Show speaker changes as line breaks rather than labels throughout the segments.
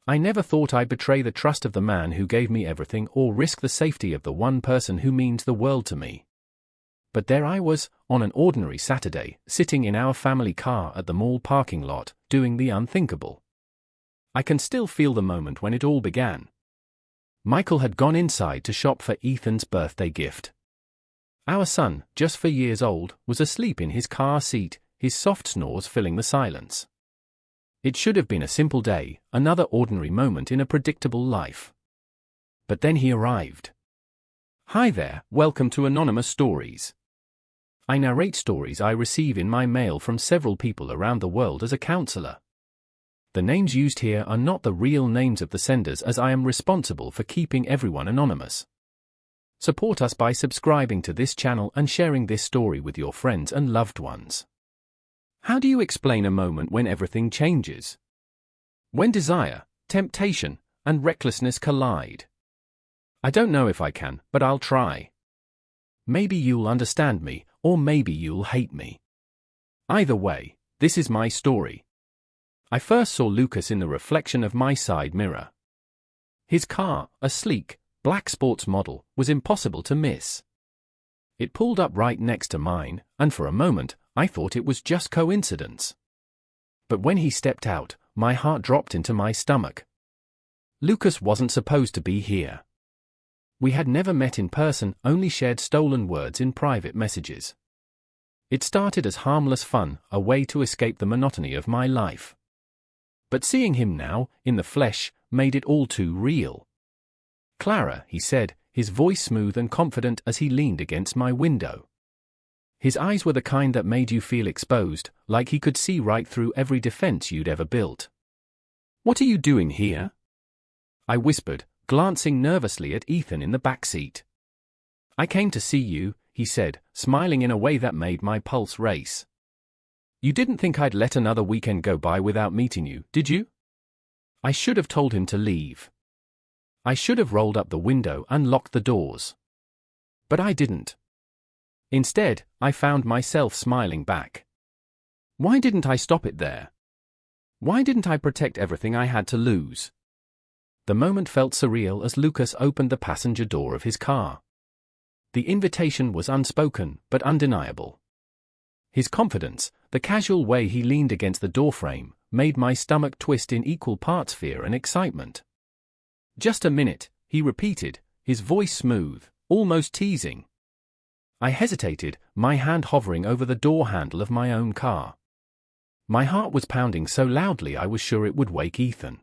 I never thought I'd betray the trust of the man who gave me everything or risk the safety of the one person who means the world to me. But there I was, on an ordinary Saturday, sitting in our family car at the mall parking lot, doing the unthinkable. I can still feel the moment when it all began. Michael had gone inside to shop for Ethan's birthday gift. Our son, just 4 years old, was asleep in his car seat, his soft snores filling the silence. It should have been a simple day, another ordinary moment in a predictable life. But then he arrived. Hi there, welcome to Anonymous Stories. I narrate stories I receive in my mail from several people around the world as a counselor. The names used here are not the real names of the senders, as I am responsible for keeping everyone anonymous. Support us by subscribing to this channel and sharing this story with your friends and loved ones. How do you explain a moment when everything changes? When desire, temptation, and recklessness collide? I don't know if I can, but I'll try. Maybe you'll understand me, or maybe you'll hate me. Either way, this is my story. I first saw Lucas in the reflection of my side mirror. His car, a sleek, black sports model, was impossible to miss. It pulled up right next to mine, and for a moment, I thought it was just coincidence. But when he stepped out, my heart dropped into my stomach. Lucas wasn't supposed to be here. We had never met in person, only shared stolen words in private messages. It started as harmless fun, a way to escape the monotony of my life. But seeing him now, in the flesh, made it all too real. "Clara," he said, his voice smooth and confident as he leaned against my window. His eyes were the kind that made you feel exposed, like he could see right through every defense you'd ever built. "What are you doing here?" I whispered, glancing nervously at Ethan in the back seat. "I came to see you," he said, smiling in a way that made my pulse race. "You didn't think I'd let another weekend go by without meeting you, did you?" I should have told him to leave. I should have rolled up the window and locked the doors. But I didn't. Instead, I found myself smiling back. Why didn't I stop it there? Why didn't I protect everything I had to lose? The moment felt surreal as Lucas opened the passenger door of his car. The invitation was unspoken, but undeniable. His confidence, the casual way he leaned against the doorframe, made my stomach twist in equal parts fear and excitement. "Just a minute," he repeated, his voice smooth, almost teasing. I hesitated, my hand hovering over the door handle of my own car. My heart was pounding so loudly I was sure it would wake Ethan.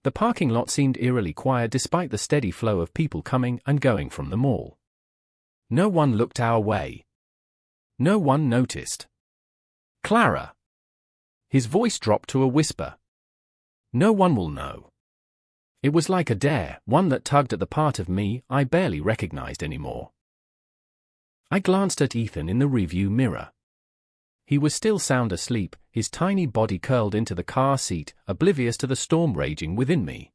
The parking lot seemed eerily quiet despite the steady flow of people coming and going from the mall. No one looked our way. No one noticed. "Clara." His voice dropped to a whisper. "No one will know." It was like a dare, one that tugged at the part of me I barely recognized anymore. I glanced at Ethan in the rearview mirror. He was still sound asleep, his tiny body curled into the car seat, oblivious to the storm raging within me.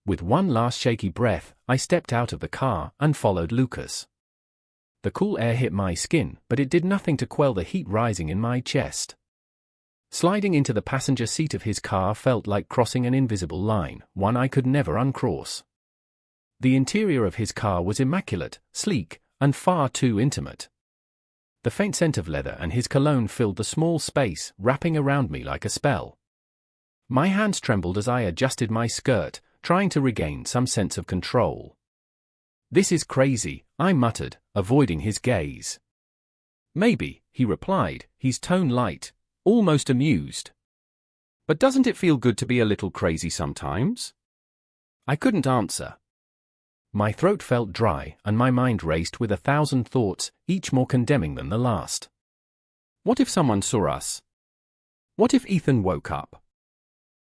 With one last shaky breath, I stepped out of the car and followed Lucas. The cool air hit my skin, but it did nothing to quell the heat rising in my chest. Sliding into the passenger seat of his car felt like crossing an invisible line, one I could never uncross. The interior of his car was immaculate, sleek, and far too intimate. The faint scent of leather and his cologne filled the small space, wrapping around me like a spell. My hands trembled as I adjusted my skirt, trying to regain some sense of control. "This is crazy," I muttered, avoiding his gaze. "Maybe," he replied, his tone light, almost amused. "But doesn't it feel good to be a little crazy sometimes?" I couldn't answer. My throat felt dry, and my mind raced with 1,000 thoughts, each more condemning than the last. What if someone saw us? What if Ethan woke up?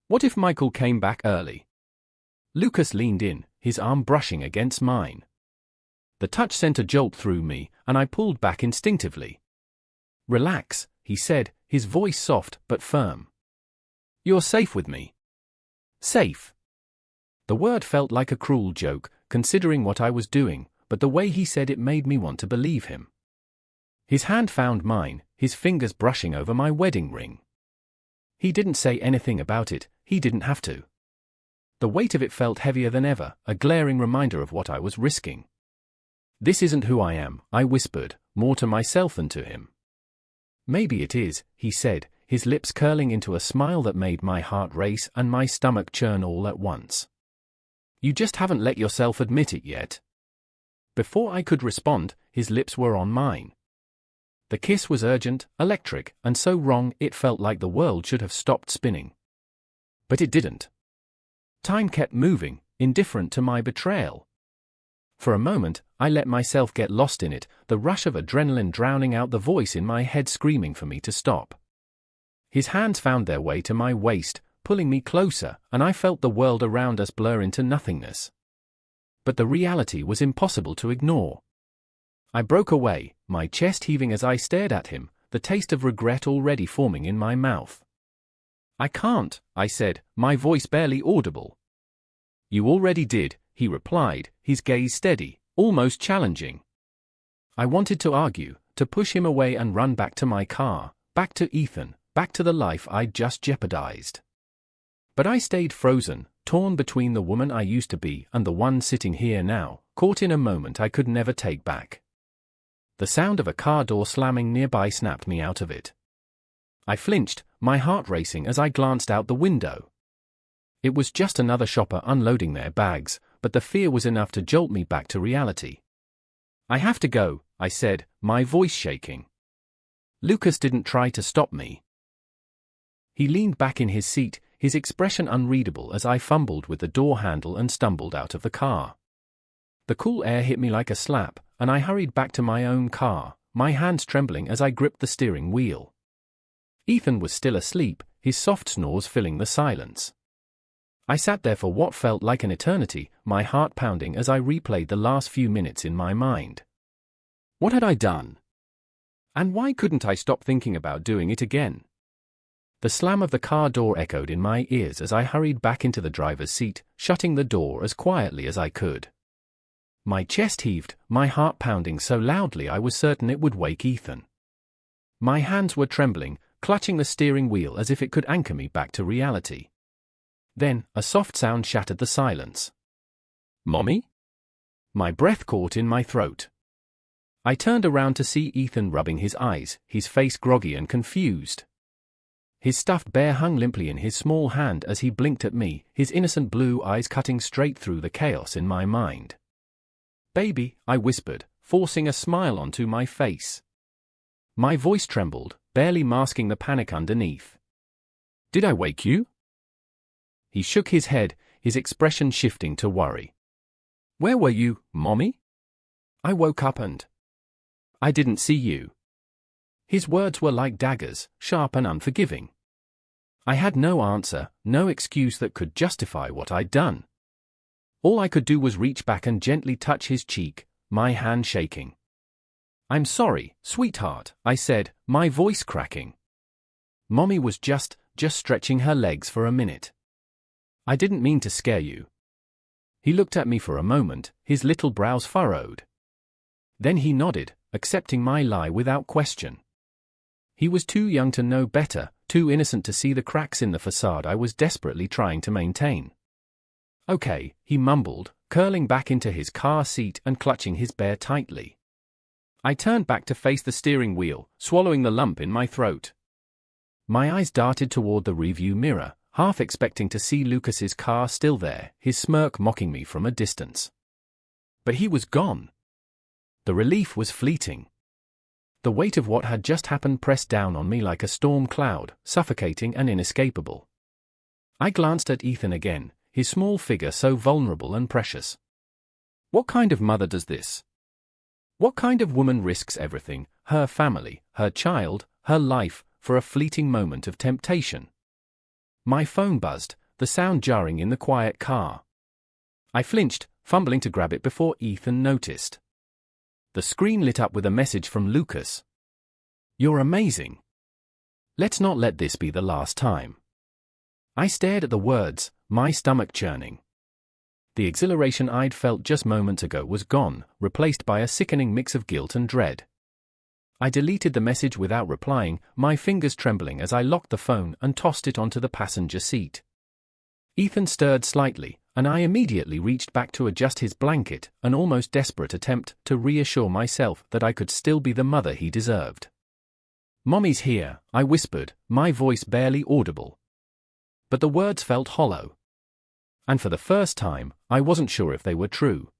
What if Michael came back early? Lucas leaned in, his arm brushing against mine. The touch sent a jolt through me, and I pulled back instinctively. "Relax," he said, his voice soft but firm. "You're safe with me." Safe. The word felt like a cruel joke, considering what I was doing, but the way he said it made me want to believe him. His hand found mine, his fingers brushing over my wedding ring. He didn't say anything about it, he didn't have to. The weight of it felt heavier than ever, a glaring reminder of what I was risking. "This isn't who I am," I whispered, more to myself than to him. "Maybe it is," he said, his lips curling into a smile that made my heart race and my stomach churn all at once. "You just haven't let yourself admit it yet." Before I could respond, his lips were on mine. The kiss was urgent, electric, and so wrong it felt like the world should have stopped spinning. But it didn't. Time kept moving, indifferent to my betrayal. For a moment, I let myself get lost in it, the rush of adrenaline drowning out the voice in my head screaming for me to stop. His hands found their way to my waist, pulling me closer, and I felt the world around us blur into nothingness. But the reality was impossible to ignore. I broke away, my chest heaving as I stared at him, the taste of regret already forming in my mouth. "I can't," I said, my voice barely audible. "You already did," he replied, his gaze steady, almost challenging. I wanted to argue, to push him away and run back to my car, back to Ethan, back to the life I'd just jeopardized. But I stayed frozen, torn between the woman I used to be and the one sitting here now, caught in a moment I could never take back. The sound of a car door slamming nearby snapped me out of it. I flinched, my heart racing as I glanced out the window. It was just another shopper unloading their bags, but the fear was enough to jolt me back to reality. "I have to go," I said, my voice shaking. Lucas didn't try to stop me. He leaned back in his seat, his expression unreadable as I fumbled with the door handle and stumbled out of the car. The cool air hit me like a slap, and I hurried back to my own car, my hands trembling as I gripped the steering wheel. Ethan was still asleep, his soft snores filling the silence. I sat there for what felt like an eternity, my heart pounding as I replayed the last few minutes in my mind. What had I done? And why couldn't I stop thinking about doing it again? The slam of the car door echoed in my ears as I hurried back into the driver's seat, shutting the door as quietly as I could. My chest heaved, my heart pounding so loudly I was certain it would wake Ethan. My hands were trembling, clutching the steering wheel as if it could anchor me back to reality. Then, a soft sound shattered the silence. "Mommy?" My breath caught in my throat. I turned around to see Ethan rubbing his eyes, his face groggy and confused. His stuffed bear hung limply in his small hand as he blinked at me, his innocent blue eyes cutting straight through the chaos in my mind. "Baby," I whispered, forcing a smile onto my face. My voice trembled, barely masking the panic underneath. "Did I wake you?" He shook his head, his expression shifting to worry. "Where were you, Mommy?" "I woke up and I didn't see you." His words were like daggers, sharp and unforgiving. I had no answer, no excuse that could justify what I'd done. All I could do was reach back and gently touch his cheek, my hand shaking. "I'm sorry, sweetheart," I said, my voice cracking. Mommy was just stretching her legs for a minute. "I didn't mean to scare you." He looked at me for a moment, his little brows furrowed. Then he nodded, accepting my lie without question. He was too young to know better, too innocent to see the cracks in the facade I was desperately trying to maintain. "Okay," he mumbled, curling back into his car seat and clutching his bear tightly. I turned back to face the steering wheel, swallowing the lump in my throat. My eyes darted toward the rearview mirror, half expecting to see Lucas's car still there, his smirk mocking me from a distance. But he was gone. The relief was fleeting. The weight of what had just happened pressed down on me like a storm cloud, suffocating and inescapable. I glanced at Ethan again, his small figure so vulnerable and precious. What kind of mother does this? What kind of woman risks everything, her family, her child, her life, for a fleeting moment of temptation? My phone buzzed, the sound jarring in the quiet car. I flinched, fumbling to grab it before Ethan noticed. The screen lit up with a message from Lucas. "You're amazing. Let's not let this be the last time." I stared at the words, my stomach churning. The exhilaration I'd felt just moments ago was gone, replaced by a sickening mix of guilt and dread. I deleted the message without replying, my fingers trembling as I locked the phone and tossed it onto the passenger seat. Ethan stirred slightly, and I immediately reached back to adjust his blanket, an almost desperate attempt to reassure myself that I could still be the mother he deserved. "Mommy's here," I whispered, my voice barely audible. But the words felt hollow. And for the first time, I wasn't sure if they were true.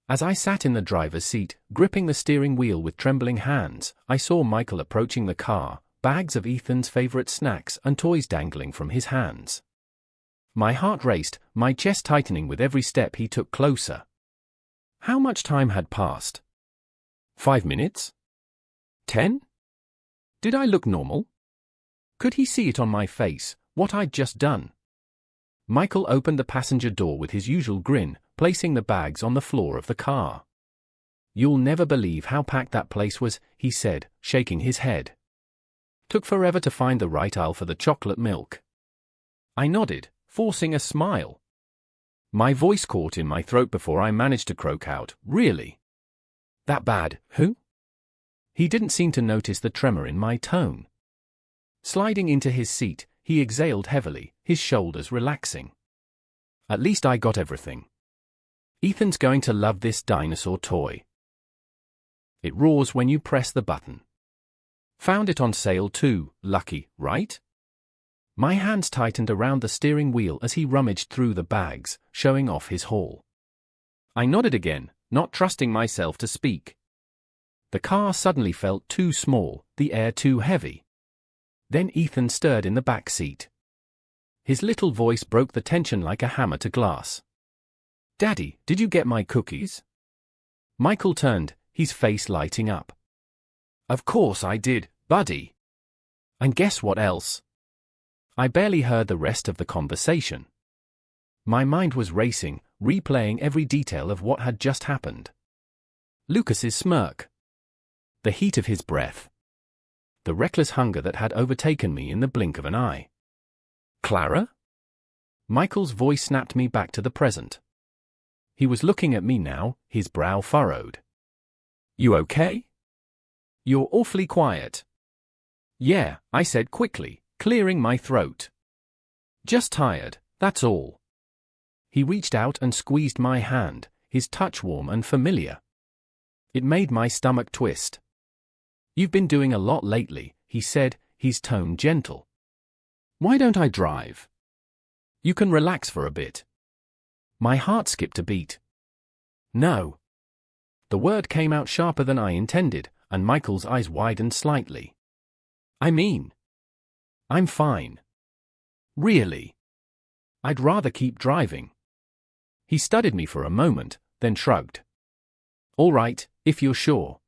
As I sat in the driver's seat, gripping the steering wheel with trembling hands, I saw Michael approaching the car, bags of Ethan's favorite snacks and toys dangling from his hands. My heart raced, my chest tightening with every step he took closer. How much time had passed? 5 minutes? 10? Did I look normal? Could he see it on my face, what I'd just done? Michael opened the passenger door with his usual grin, placing the bags on the floor of the car. "You'll never believe how packed that place was," he said, shaking his head. "Took forever to find the right aisle for the chocolate milk." I nodded, forcing a smile. My voice caught in my throat before I managed to croak out, "Really? That bad, who?" He didn't seem to notice the tremor in my tone. Sliding into his seat, he exhaled heavily, his shoulders relaxing. "At least I got everything. Ethan's going to love this dinosaur toy. It roars when you press the button. Found it on sale too, lucky, right?" My hands tightened around the steering wheel as he rummaged through the bags, showing off his haul. I nodded again, not trusting myself to speak. The car suddenly felt too small, the air too heavy. Then Ethan stirred in the back seat. His little voice broke the tension like a hammer to glass. "Daddy, did you get my cookies?" Michael turned, his face lighting up. "Of course I did, buddy. And guess what else?" I barely heard the rest of the conversation. My mind was racing, replaying every detail of what had just happened. Lucas's smirk. The heat of his breath. The reckless hunger that had overtaken me in the blink of an eye. "Clara?" Michael's voice snapped me back to the present. He was looking at me now, his brow furrowed. "You okay? You're awfully quiet." "Yeah," I said quickly, clearing my throat. "Just tired, that's all." He reached out and squeezed my hand, his touch warm and familiar. It made my stomach twist. "You've been doing a lot lately," he said, his tone gentle. "Why don't I drive? You can relax for a bit." My heart skipped a beat. "No." The word came out sharper than I intended, and Michael's eyes widened slightly. "I mean, I'm fine. Really. I'd rather keep driving." He studied me for a moment, then shrugged. "All right, if you're sure."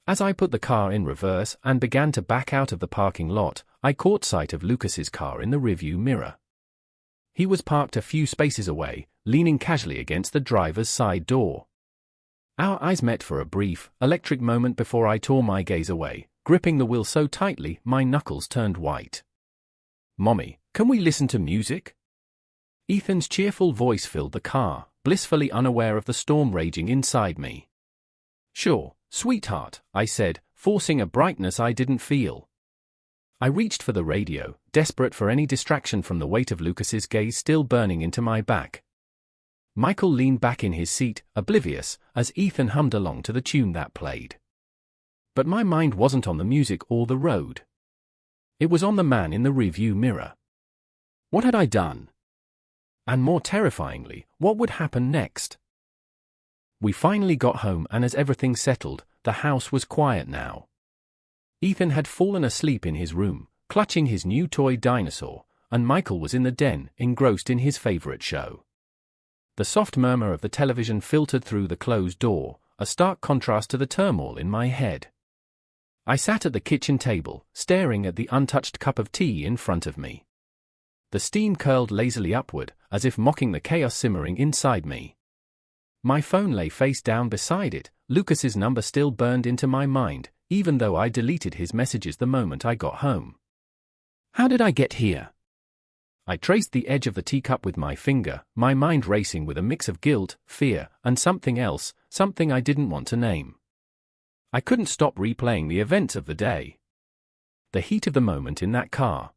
As I put the car in reverse and began to back out of the parking lot, I caught sight of Lucas's car in the rearview mirror. He was parked a few spaces away, leaning casually against the driver's side door. Our eyes met for a brief, electric moment before I tore my gaze away, gripping the wheel so tightly my knuckles turned white. "Mommy, can we listen to music?" Ethan's cheerful voice filled the car, blissfully unaware of the storm raging inside me. "Sure, sweetheart," I said, forcing a brightness I didn't feel. I reached for the radio, desperate for any distraction from the weight of Lucas's gaze still burning into my back. Michael leaned back in his seat, oblivious, as Ethan hummed along to the tune that played. But my mind wasn't on the music or the road. It was on the man in the rearview mirror. What had I done? And more terrifyingly, what would happen next? We finally got home, and as everything settled, the house was quiet now. Ethan had fallen asleep in his room, clutching his new toy dinosaur, and Michael was in the den, engrossed in his favorite show. The soft murmur of the television filtered through the closed door, a stark contrast to the turmoil in my head. I sat at the kitchen table, staring at the untouched cup of tea in front of me. The steam curled lazily upward, as if mocking the chaos simmering inside me. My phone lay face down beside it, Lucas's number still burned into my mind, even though I deleted his messages the moment I got home. How did I get here? I traced the edge of the teacup with my finger, my mind racing with a mix of guilt, fear, and something else, something I didn't want to name. I couldn't stop replaying the events of the day. The heat of the moment in that car.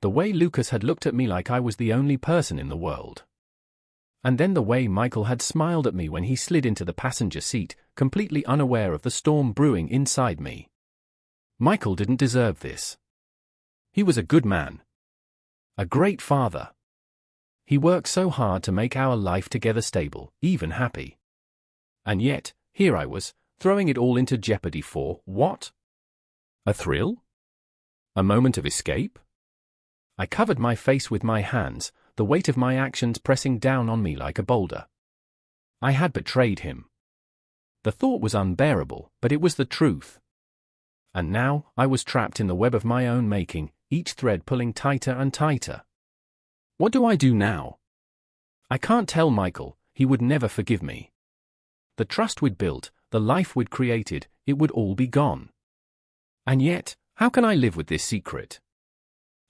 The way Lucas had looked at me like I was the only person in the world. And then the way Michael had smiled at me when he slid into the passenger seat, completely unaware of the storm brewing inside me. Michael didn't deserve this. He was a good man. A great father. He worked so hard to make our life together stable, even happy. And yet, here I was, throwing it all into jeopardy for what? A thrill? A moment of escape? I covered my face with my hands, the weight of my actions pressing down on me like a boulder. I had betrayed him. The thought was unbearable, but it was the truth. And now, I was trapped in the web of my own making, each thread pulling tighter and tighter. What do I do now? I can't tell Michael, he would never forgive me. The trust we'd built, the life we'd created, it would all be gone. And yet, how can I live with this secret?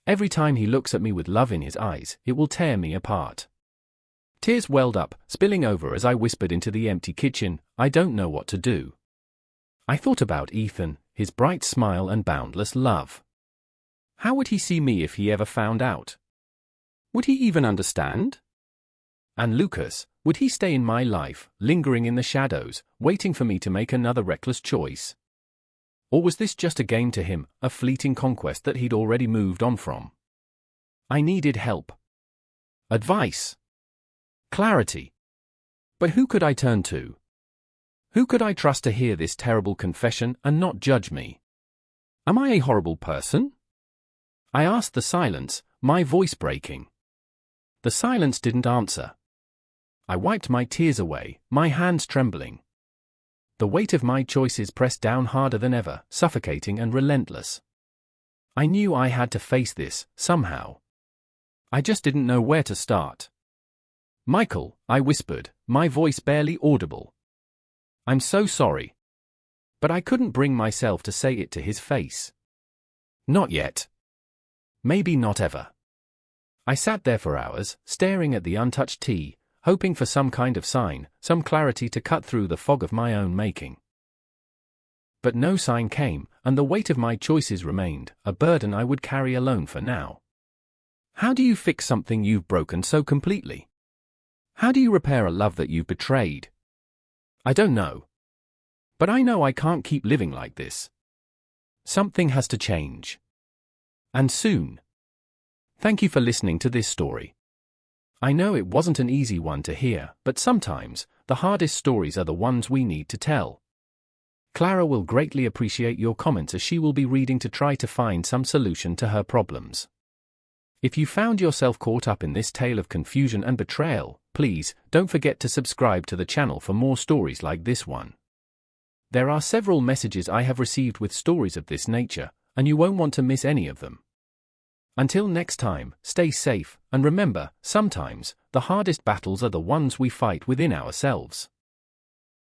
Every time he looks at me with love in his eyes, it will tear me apart. Tears welled up, spilling over as I whispered into the empty kitchen, I don't know what to do. I thought about Ethan, his bright smile and boundless love. How would he see me if he ever found out? Would he even understand? And Lucas, would he stay in my life, lingering in the shadows, waiting for me to make another reckless choice? Or was this just a game to him, a fleeting conquest that he'd already moved on from? I needed help. Advice. Clarity. But who could I turn to? Who could I trust to hear this terrible confession and not judge me? Am I a horrible person? I asked the silence, my voice breaking. The silence didn't answer. I wiped my tears away, my hands trembling. The weight of my choices pressed down harder than ever, suffocating and relentless. I knew I had to face this, somehow. I just didn't know where to start. Michael, I whispered, my voice barely audible. I'm so sorry. But I couldn't bring myself to say it to his face. Not yet. Maybe not ever. I sat there for hours, staring at the untouched tea, hoping for some kind of sign, some clarity to cut through the fog of my own making. But no sign came, and the weight of my choices remained, a burden I would carry alone for now. How do you fix something you've broken so completely? How do you repair a love that you've betrayed? I don't know. But I know I can't keep living like this. Something has to change. And soon. Thank you for listening to this story. I know it wasn't an easy one to hear, but sometimes, the hardest stories are the ones we need to tell. Clara will greatly appreciate your comments as she will be reading to try to find some solution to her problems. If you found yourself caught up in this tale of confusion and betrayal, please, don't forget to subscribe to the channel for more stories like this one. There are several messages I have received with stories of this nature, and you won't want to miss any of them. Until next time, stay safe, and remember, sometimes, the hardest battles are the ones we fight within ourselves.